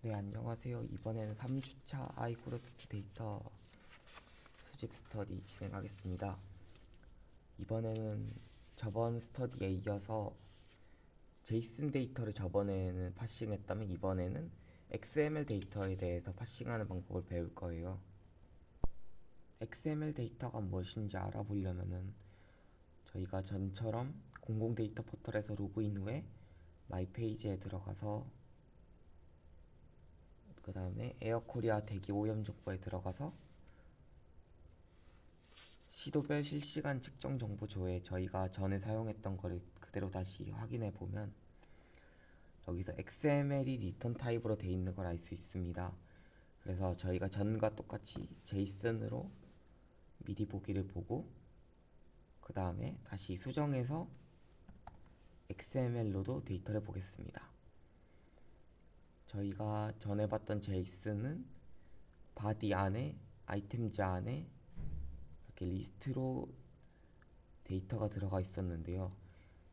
네, 안녕하세요. 이번에는 3주차 아이코르스 데이터 수집 스터디 진행하겠습니다. 이번에는 저번 스터디에 이어서 제이슨 데이터를 저번에는 파싱했다면 이번에는 XML 데이터에 대해서 파싱하는 방법을 배울 거예요. XML 데이터가 무엇인지 알아보려면은 저희가 전처럼 공공 데이터 포털에서 로그인 후에 마이 페이지에 들어가서 그 다음에 에어코리아 대기 오염 정보에 들어가서 시도별 실시간 측정 정보 조회 저희가 전에 사용했던 거를 그대로 다시 확인해 보면 여기서 XML이 리턴 타입으로 되어 있는 걸 알 수 있습니다. 그래서 저희가 전과 똑같이 제이슨으로 미리 보기를 보고 그 다음에 다시 수정해서 XML로도 데이터를 보겠습니다. 저희가 전에 봤던 제이슨은 바디 안에 아이템즈 안에 이렇게 리스트로 데이터가 들어가 있었는데요.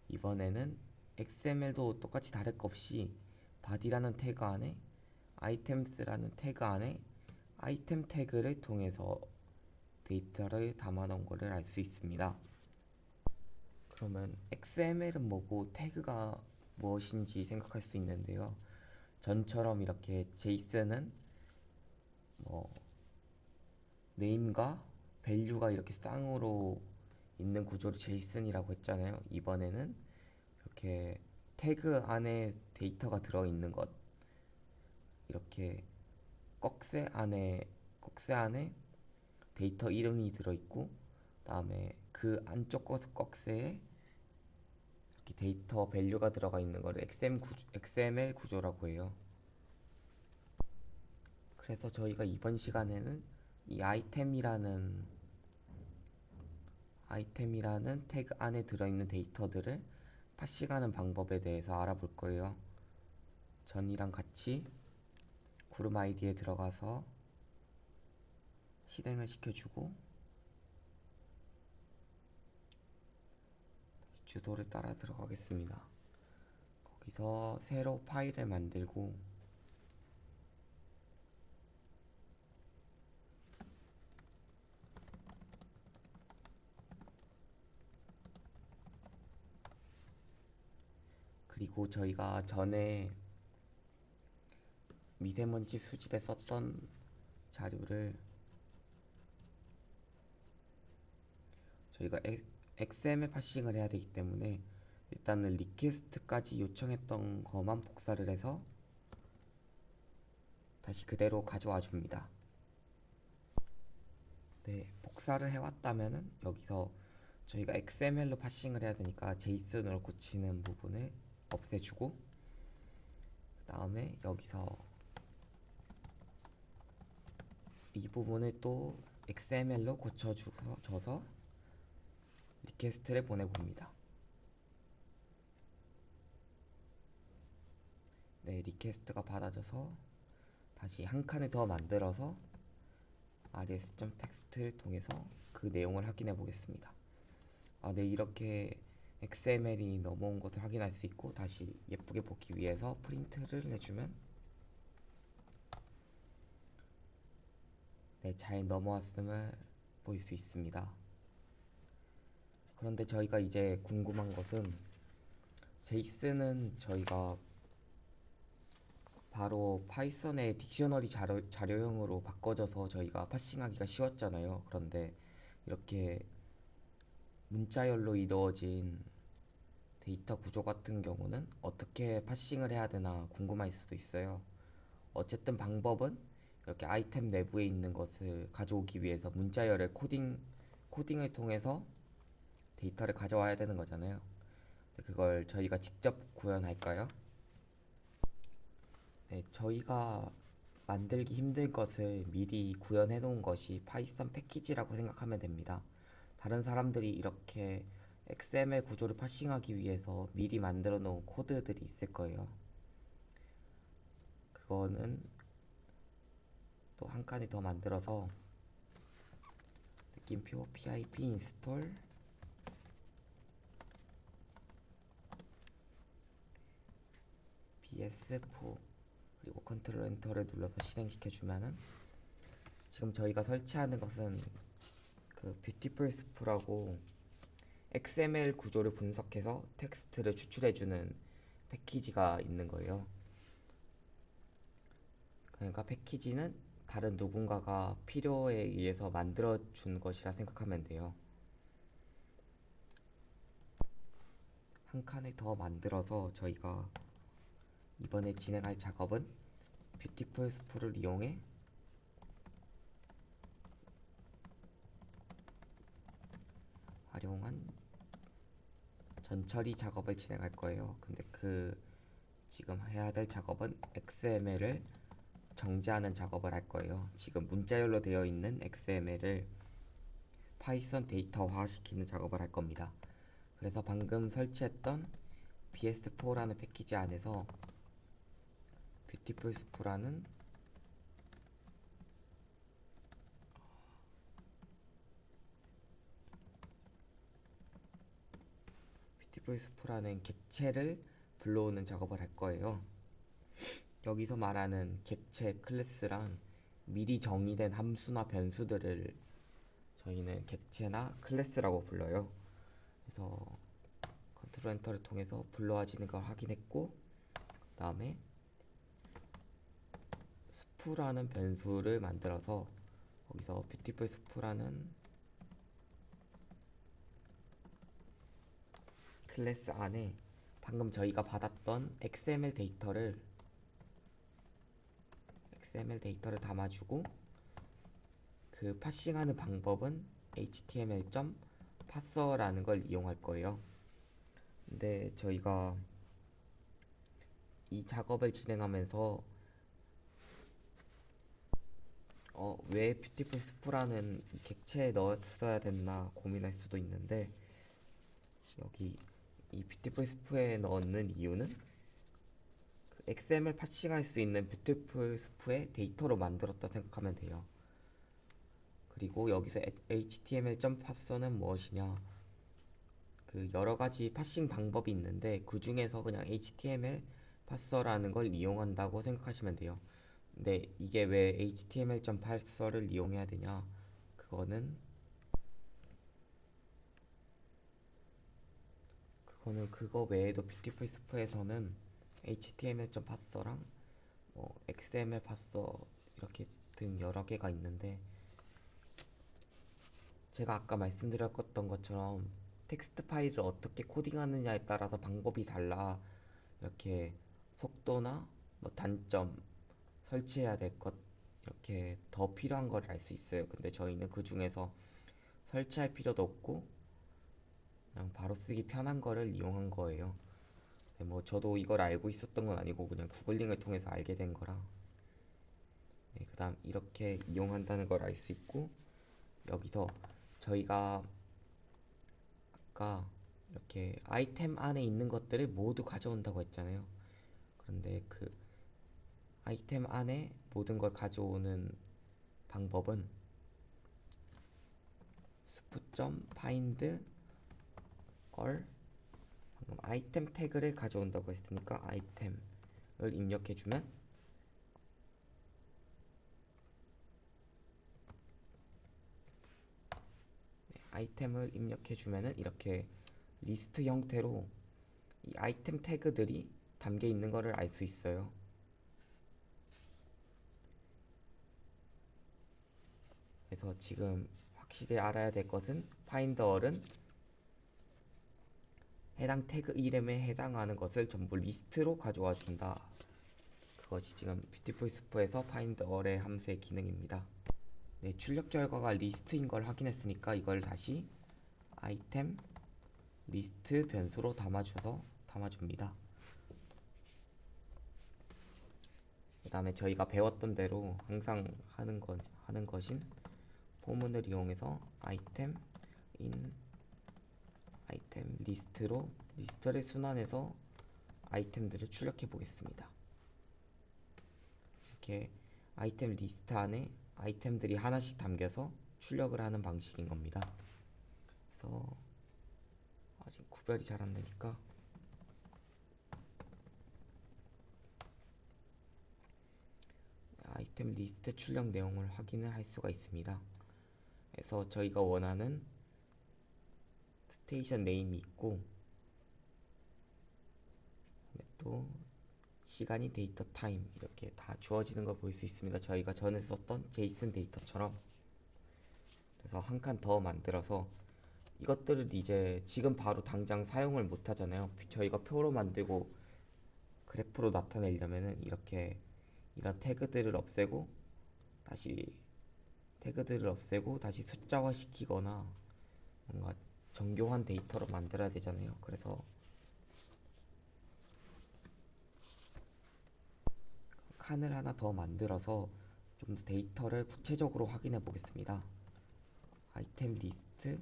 이번에는 XML도 똑같이 다를 것 없이 body라는 태그 안에 items라는 태그 안에 아이템 태그를 통해서 데이터를 담아 놓은 것을 알 수 있습니다. 그러면 XML은 뭐고 태그가 무엇인지 생각할 수 있는데요. 전처럼 이렇게 JSON은 뭐 네임과 밸류가 이렇게 쌍으로 있는 구조를 JSON이라고 했잖아요. 이번에는 이렇게 태그 안에 데이터가 들어있는 것, 이렇게 꺽쇠 안에 데이터 이름이 들어있고 다음에 그 안쪽 꺽쇠에 이렇게 데이터 밸류가 들어가 있는 거를 XML 구조라고 해요. 그래서 저희가 이번 시간에는 이 아이템이라는 태그 안에 들어있는 데이터들을 파싱하는 방법에 대해서 알아볼 거예요. 전이랑 같이 그룹 아이디에 들어가서 실행을 시켜주고 주소를 따라 들어가겠습니다. 거기서 새로 파일을 만들고 그리고 저희가 전에 미세먼지 수집에 썼던 자료를 저희가 XML 파싱을 해야 되기 때문에 일단은 리퀘스트까지 요청했던 것만 복사를 해서 다시 그대로 가져와 줍니다. 네, 복사를 해왔다면은 여기서 저희가 XML로 파싱을 해야 되니까 JSON으로 고치는 부분을 없애주고 그 다음에 여기서 이 부분을 또 XML로 고쳐줘서 리퀘스트를 보내봅니다. 네, 리퀘스트가 받아져서 다시 한 칸을 더 만들어서 rs.txt를 통해서 그 내용을 확인해 보겠습니다. 네, 이렇게 XML이 넘어온 것을 확인할 수 있고 다시 예쁘게 보기 위해서 프린트를 해주면 네, 잘 넘어왔음을 볼 수 있습니다. 그런데 저희가 이제 궁금한 것은 제이슨은 저희가 바로 파이썬의 딕셔너리 자료형으로 바꿔줘서 저희가 파싱하기가 쉬웠잖아요. 그런데 이렇게 문자열로 이루어진 데이터 구조 같은 경우는 어떻게 파싱을 해야 되나 궁금할 수도 있어요. 어쨌든 방법은 이렇게 아이템 내부에 있는 것을 가져오기 위해서 문자열의 코딩을 통해서 데이터를 가져와야 되는 거잖아요. 그걸 저희가 직접 구현할까요? 네, 저희가 만들기 힘든 것을 미리 구현해 놓은 것이 파이썬 패키지라고 생각하면 됩니다. 다른 사람들이 이렇게 XML 구조를 파싱하기 위해서 미리 만들어 놓은 코드들이 있을 거예요. 그거는 또 한 칸이 더 만들어서 느낌표 pip install bs4 그리고 컨트롤 엔터를 눌러서 실행시켜 주면은 지금 저희가 설치하는 것은 그 뷰티풀 스프라고 XML 구조를 분석해서 텍스트를 추출해주는 패키지가 있는 거예요. 그러니까 패키지는 다른 누군가가 필요에 의해서 만들어 준 것이라 생각하면 돼요. 한 칸을 더 만들어서 저희가 이번에 진행할 작업은 뷰티풀 스프를 이용해 활용한 전처리 작업을 진행할 거예요. 근데 지금 해야 될 작업은 XML을 정제하는 작업을 할 거예요. 지금 문자열로 되어 있는 XML을 파이썬 데이터화 시키는 작업을 할 겁니다. 그래서 방금 설치했던 bs4라는 패키지 안에서 뷰티풀 스프라는 객체를 불러오는 작업을 할 거예요. 여기서 말하는 객체 클래스랑 미리 정의된 함수나 변수들을 저희는 객체나 클래스라고 불러요. 그래서 컨트롤 엔터를 통해서 불러와지는 걸 확인했고, 그 다음에 스프라는 변수를 만들어서 거기서 뷰티풀 스프라는 클래스 안에 방금 저희가 받았던 XML 데이터를 담아주고, 그 파싱하는 방법은 html.parser라는 걸 이용할 거예요. 근데 저희가 이 작업을 진행하면서 왜 뷰티풀 스프라는 이 객체에 넣었어야 됐나 고민할 수도 있는데, 여기 이 뷰티풀 스프에 넣는 이유는 그 XML 파싱할 수 있는 뷰티풀 스프의 데이터로 만들었다 생각하면 돼요. 그리고 여기서 html.parser는 무엇이냐, 그 여러 가지 파싱 방법이 있는데 그 중에서 그냥 HTML 파서라는 걸 이용한다고 생각하시면 돼요. 근데 이게 왜 HTML.parser를 이용해야 되냐? 그거는 그거 외에도 뷰티풀 스프에서는 HTML.parser랑 XML parser 이렇게 등 여러 개가 있는데, 제가 아까 말씀드렸던 것처럼 텍스트 파일을 어떻게 코딩하느냐에 따라서 방법이 달라 이렇게 속도나 뭐 단점, 설치해야 될 것, 이렇게 더 필요한 걸 알 수 있어요. 근데 저희는 그 중에서 설치할 필요도 없고 그냥 바로 쓰기 편한 거를 이용한 거예요. 네, 뭐 저도 이걸 알고 있었던 건 아니고 그냥 구글링을 통해서 알게 된 거라. 네, 그다음 이렇게 이용한다는 걸 알 수 있고, 여기서 저희가 아까 이렇게 아이템 안에 있는 것들을 모두 가져온다고 했잖아요. 그런데 그 아이템 안에 모든 걸 가져오는 방법은 sp.find all, 방금 아이템 태그를 가져온다고 했으니까 아이템을 입력해주면, 아이템을 입력해주면은 이렇게 리스트 형태로 이 아이템 태그들이 담겨 있는 거를 알 수 있어요. 그래서 지금 확실히 알아야 될 것은 find all은 해당 태그 이름에 해당하는 것을 전부 리스트로 가져와 준다. 그것이 지금 뷰티풀 스프에서 find all의 함수의 기능입니다. 네, 출력 결과가 리스트인 걸 확인했으니까 이걸 다시 아이템 리스트 변수로 담아줍니다. 그 다음에 저희가 배웠던 대로 항상 하는 것인 포문을 이용해서 아이템 in 아이템 리스트로 리스트를 순환해서 아이템들을 출력해 보겠습니다. 이렇게 아이템 리스트 안에 아이템들이 하나씩 담겨서 출력을 하는 방식인 겁니다. 그래서 아직 구별이 잘 안 되니까 아이템 리스트 출력 내용을 확인을 할 수가 있습니다. 그래서 저희가 원하는 스테이션 네임이 있고, 또 시간이 데이터 타임 이렇게 다 주어지는 걸 볼 수 있습니다. 저희가 전에 썼던 제이슨 데이터처럼. 그래서 한 칸 더 만들어서 이것들을 이제 지금 바로 당장 사용을 못 하잖아요. 저희가 표로 만들고 그래프로 나타내려면은 이렇게 이런 다시 태그들을 없애고 다시 숫자화 시키거나 뭔가 정교한 데이터로 만들어야 되잖아요. 그래서 칸을 하나 더 만들어서 좀 더 데이터를 구체적으로 확인해 보겠습니다. 아이템 리스트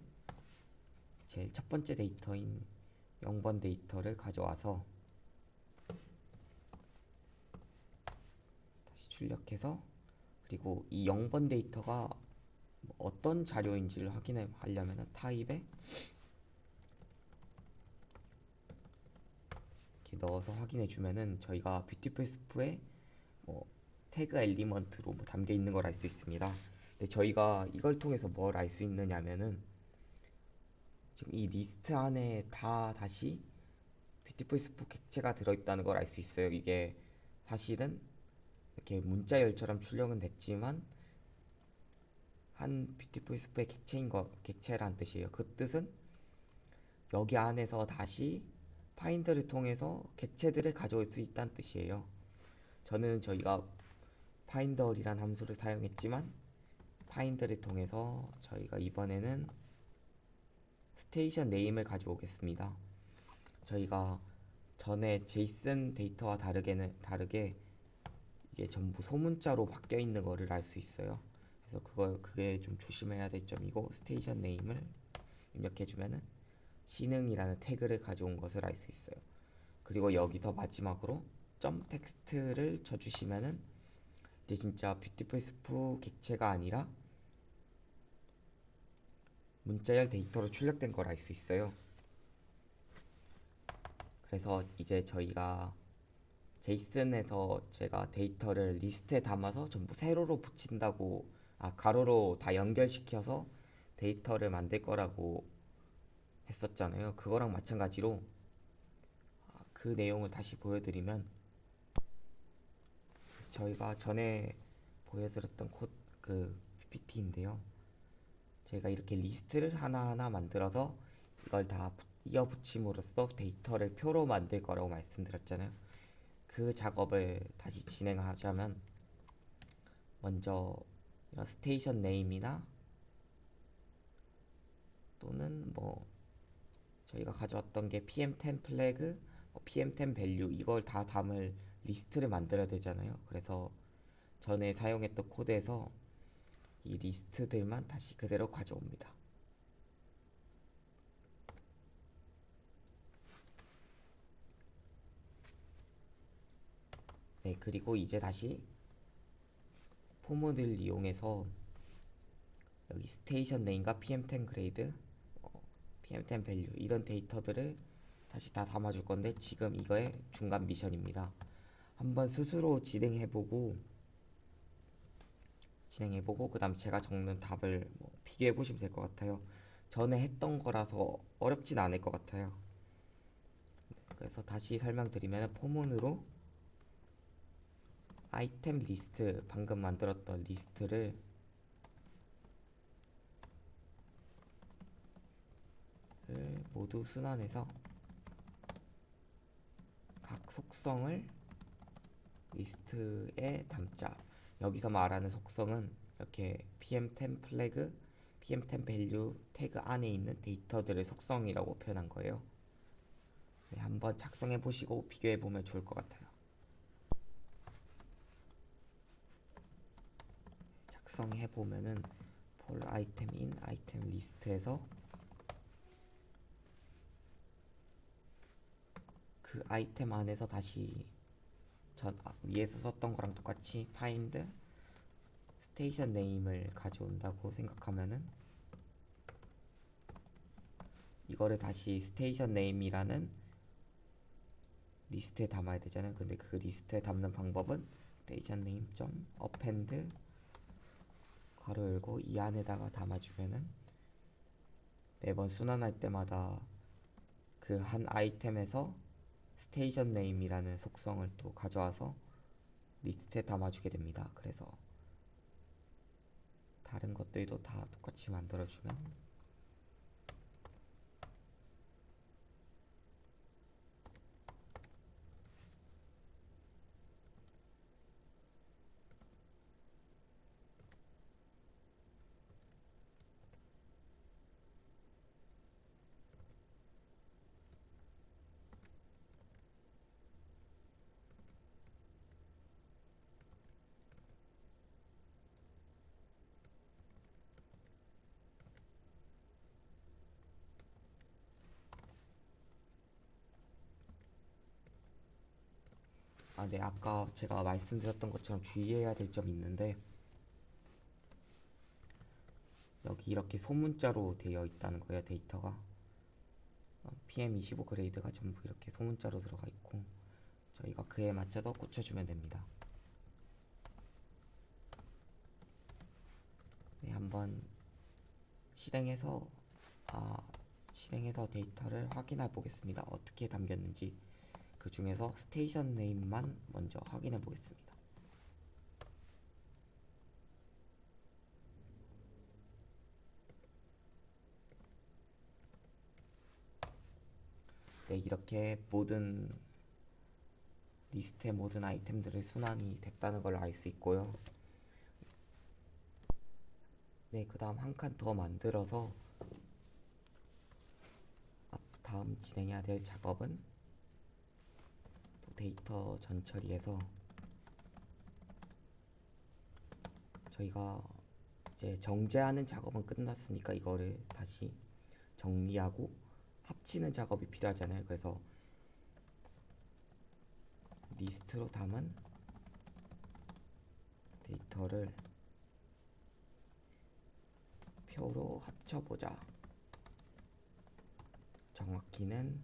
제일 첫 번째 데이터인 0번 데이터를 가져와서 다시 출력해서, 그리고 이 0번 데이터가 어떤 자료인지를 확인하려면 타입에 이렇게 넣어서 확인해 주면은 저희가 뷰티풀 스프에 뭐 태그 엘리먼트로 뭐 담겨 있는 걸 알 수 있습니다. 근데 저희가 이걸 통해서 뭘 알 수 있느냐면은 지금 이 리스트 안에 다 다시 뷰티풀 스프 객체가 들어있다는 걸 알 수 있어요. 이게 사실은 이렇게 문자열처럼 출력은 됐지만 한 뷰티풀 스프의 객체란 뜻이에요. 그 뜻은 여기 안에서 다시 파인더를 통해서 객체들을 가져올 수 있다는 뜻이에요. 저희가 파인더이란 함수를 사용했지만 파인더를 통해서 저희가 이번에는 스테이션 네임을 가져오겠습니다. 저희가 전에 제이슨 데이터와 다르게 이게 전부 소문자로 바뀌어 있는 거를 알 수 있어요. 그래서 그게 좀 조심해야 될 점이고, 스테이션 네임을 입력해주면은 시능이라는 태그를 가져온 것을 알 수 있어요. 그리고 여기서 마지막으로 점 텍스트를 쳐주시면은 이제 진짜 뷰티풀 스프 객체가 아니라 문자열 데이터로 출력된 걸 알 수 있어요. 그래서 이제 저희가 제이슨에서 제가 데이터를 리스트에 담아서 전부 세로로 붙인다고, 가로로 다 연결시켜서 데이터를 만들 거라고 했었잖아요. 그거랑 마찬가지로 그 내용을 다시 보여드리면, 저희가 전에 보여드렸던 그 PPT인데요. 제가 이렇게 리스트를 하나하나 만들어서 이걸 다 이어 붙임으로써 데이터를 표로 만들 거라고 말씀드렸잖아요. 그 작업을 다시 진행하자면, 먼저 이런 스테이션 네임이나 또는 뭐 저희가 가져왔던 게 PM10 플래그, PM10 밸류 이걸 다 담을 리스트를 만들어야 되잖아요. 그래서 전에 사용했던 코드에서 이 리스트들만 다시 그대로 가져옵니다. 네, 그리고 이제 다시 포문을 이용해서 여기 스테이션 네임과 PM10 그레이드, PM10 밸류 이런 데이터들을 다시 다 담아줄 건데, 지금 이거의 중간 미션입니다. 한번 스스로 진행해보고 그 다음 제가 적는 답을 비교해보시면 될 것 같아요. 전에 했던 거라서 어렵진 않을 것 같아요. 그래서 다시 설명드리면, 포문으로 아이템 리스트, 방금 만들었던 리스트를 모두 순환해서 각 속성을 리스트에 담자. 여기서 말하는 속성은 이렇게 PM10 플래그, PM10 밸류 태그 안에 있는 데이터들의 속성이라고 표현한 거예요. 네, 한번 작성해 보시고 비교해 보면 좋을 것 같아요. 작성해 보면은 폴 아이템 인 아이템 리스트에서 그 아이템 안에서 다시 위에서 썼던 거랑 똑같이 find 스테이션 네임을 가져온다고 생각하면은, 이거를 다시 스테이션 네임이라는 리스트에 담아야 되잖아요. 근데 그 리스트에 담는 방법은 스테이션 네임 점 append 괄호 열고 이 안에다가 담아주면은 매번 순환할 때마다 그 한 아이템에서 스테이션 네임이라는 속성을 또 가져와서 리스트에 담아주게 됩니다. 그래서 다른 것들도 다 똑같이 만들어주면 네, 아까 제가 말씀드렸던 것처럼 주의해야 될 점이 있는데 여기 이렇게 소문자로 되어 있다는 거예요. 데이터가 PM25 그레이드가 전부 이렇게 소문자로 들어가 있고 저희가 그에 맞춰서 고쳐주면 됩니다. 네, 한번 실행해서 실행해서 데이터를 확인해 보겠습니다. 어떻게 담겼는지 그 중에서 스테이션 네임만 먼저 확인해 보겠습니다. 네, 이렇게 모든 리스트의 모든 아이템들의 순환이 됐다는 걸 알 수 있고요. 네, 그 다음 한 칸 더 만들어서 다음 진행해야 될 작업은 또 데이터 전처리에서 저희가 이제 정제하는 작업은 끝났으니까 이거를 다시 정리하고 합치는 작업이 필요하잖아요. 그래서 리스트로 담은 데이터를 표로 합쳐보자. 정확히는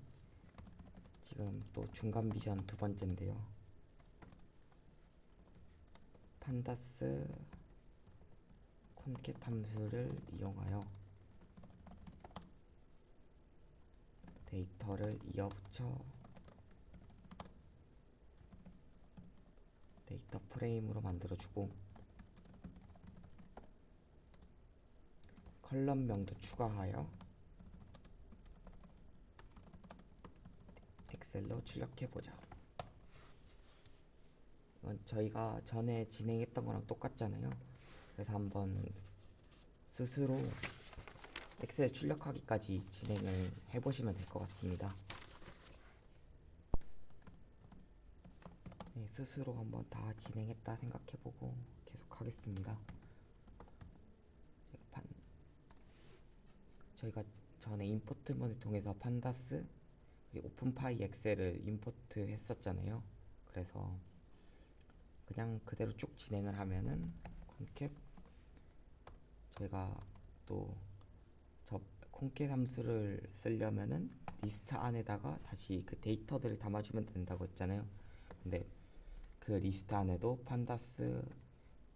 지금 또 중간 미션 두 번째인데요. 판다스 콘캣 함수를 이용하여 데이터를 이어붙여 데이터 프레임으로 만들어주고 컬럼명도 추가하여 엑셀로 출력해보자. 이건 저희가 전에 진행했던 거랑 똑같잖아요. 그래서 한번 스스로 엑셀 출력하기까지 진행을 해보시면 될 것 같습니다. 네, 스스로 한번 다 진행했다 생각해보고 계속 하겠습니다. 저희가 전에 임포트문을 통해서 판다스 오픈파이 엑셀을 임포트 했었잖아요. 그래서 그냥 그대로 쭉 진행을 하면은 콘캣 저희가 또 저 콘캣 함수를 쓰려면은 리스트 안에다가 다시 그 데이터들을 담아주면 된다고 했잖아요. 근데 그 리스트 안에도 판다스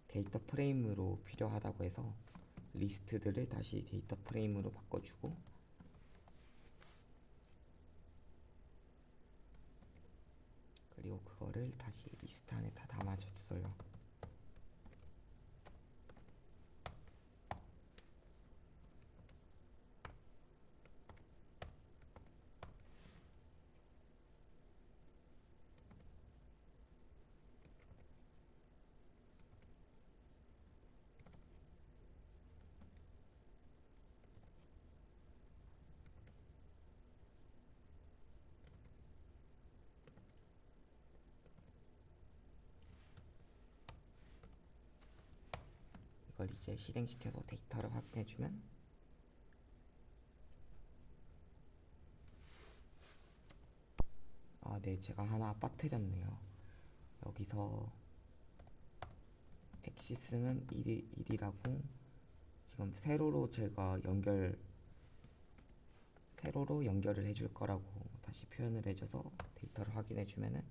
데이터 프레임으로 필요하다고 해서 리스트들을 다시 데이터 프레임으로 바꿔주고 그리고 그거를 다시 리스트 안에 다 담아줬어요. 이걸 이제 실행시켜서 데이터를 확인해주면 네, 제가 하나 빠뜨렸네요. 여기서 엑시스는 1이라고 지금 세로로 연결을 해줄 거라고 다시 표현을 해줘서 데이터를 확인해주면은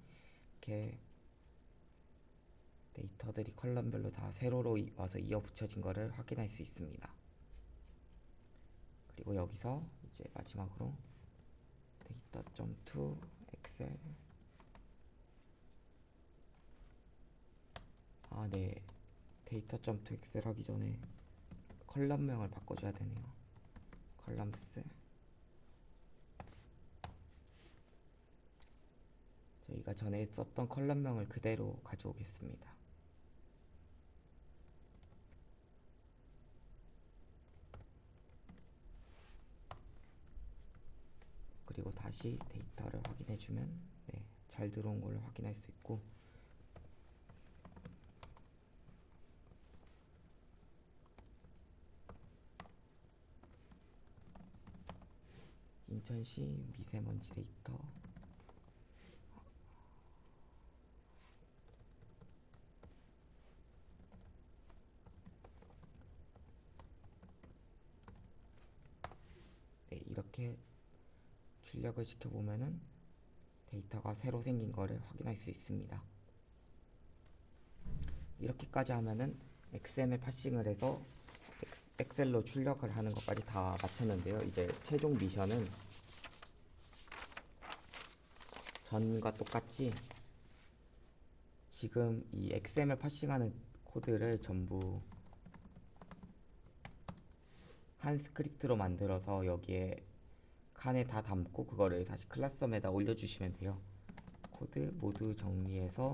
이렇게 데이터들이 컬럼별로 다 세로로 와서 이어 붙여진 거를 확인할 수 있습니다. 그리고 여기서 이제 마지막으로 데이터.to 엑셀. 네. 데이터.to 엑셀 하기 전에 컬럼명을 바꿔줘야 되네요. 컬럼스. 저희가 전에 썼던 컬럼명을 그대로 가져오겠습니다. 그리고 다시 데이터를 확인해주면 잘 들어온 걸 확인할 수 있고, 인천시 미세먼지 데이터. 이렇게 출력을 시켜보면은 데이터가 새로 생긴 거를 확인할 수 있습니다. 이렇게까지 하면은 XML 파싱을 해서 엑셀로 출력을 하는 것까지 다 마쳤는데요. 이제 최종 미션은 전과 똑같이 지금 이 XML 파싱하는 코드를 전부 한 스크립트로 만들어서 여기에 칸에 다 담고 그거를 다시 클래스썸에다 올려주시면 돼요. 코드 모두 정리해서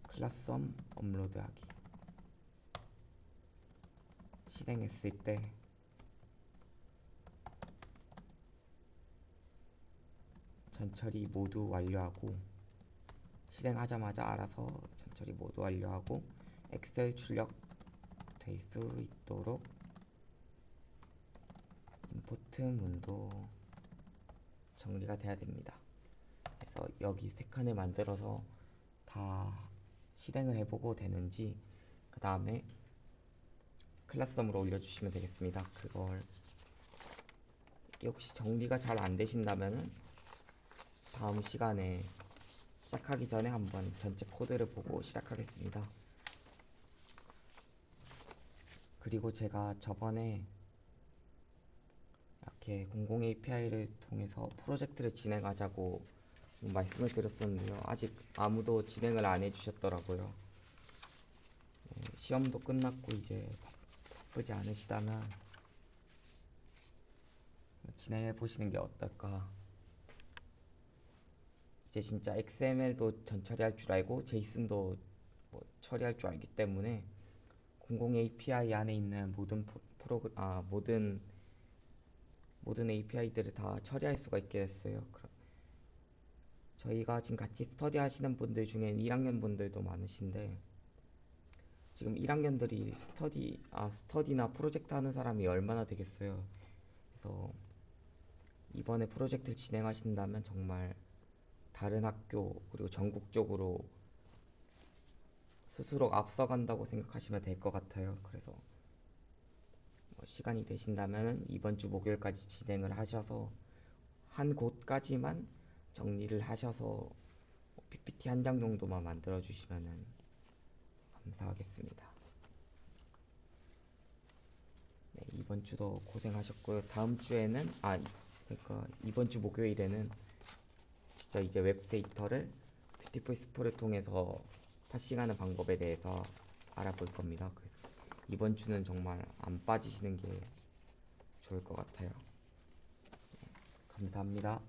클래스썸 업로드하기. 실행했을 때 전처리 모두 완료하고, 실행하자마자 알아서 전처리 모두 완료하고 엑셀 출력될 수 있도록 임포트 문도 정리가 돼야 됩니다. 그래서 여기 세 칸을 만들어서 다 실행을 해보고 되는지 그 다음에 클래스썸으로 올려주시면 되겠습니다. 그걸 이게 혹시 정리가 잘 안 되신다면은 다음 시간에 시작하기 전에 한번 전체 코드를 보고 시작하겠습니다. 그리고 제가 저번에 이렇게 공공 API를 통해서 프로젝트를 진행하자고 말씀을 드렸었는데요. 아직 아무도 진행을 안 해주셨더라고요. 시험도 끝났고 이제 바쁘지 않으시다면 진행해 보시는 게 어떨까. 이제 진짜 XML도 전 처리할 줄 알고 제이슨도 처리할 줄 알기 때문에 공공 API 안에 있는 모든 API들을 다 처리할 수가 있게 됐어요. 저희가 지금 같이 스터디 하시는 분들 중엔 1학년 분들도 많으신데, 지금 1학년들이 스터디나 프로젝트 하는 사람이 얼마나 되겠어요. 그래서 이번에 프로젝트 진행하신다면 정말 다른 학교 그리고 전국적으로 스스로 앞서간다고 생각하시면 될 것 같아요. 그래서 시간이 되신다면 이번 주 목요일까지 진행을 하셔서 한 곳까지만 정리를 하셔서 PPT 한 장 정도만 만들어 주시면 감사하겠습니다. 이번 주도 고생하셨고요. 다음 주에는 그러니까 이번 주 목요일에는 진짜 이제 웹 데이터를 뷰티풀 스프를 통해서 파싱하는 방법에 대해서 알아볼 겁니다. 그래서 이번 주는 정말 안 빠지시는 게 좋을 것 같아요. 감사합니다.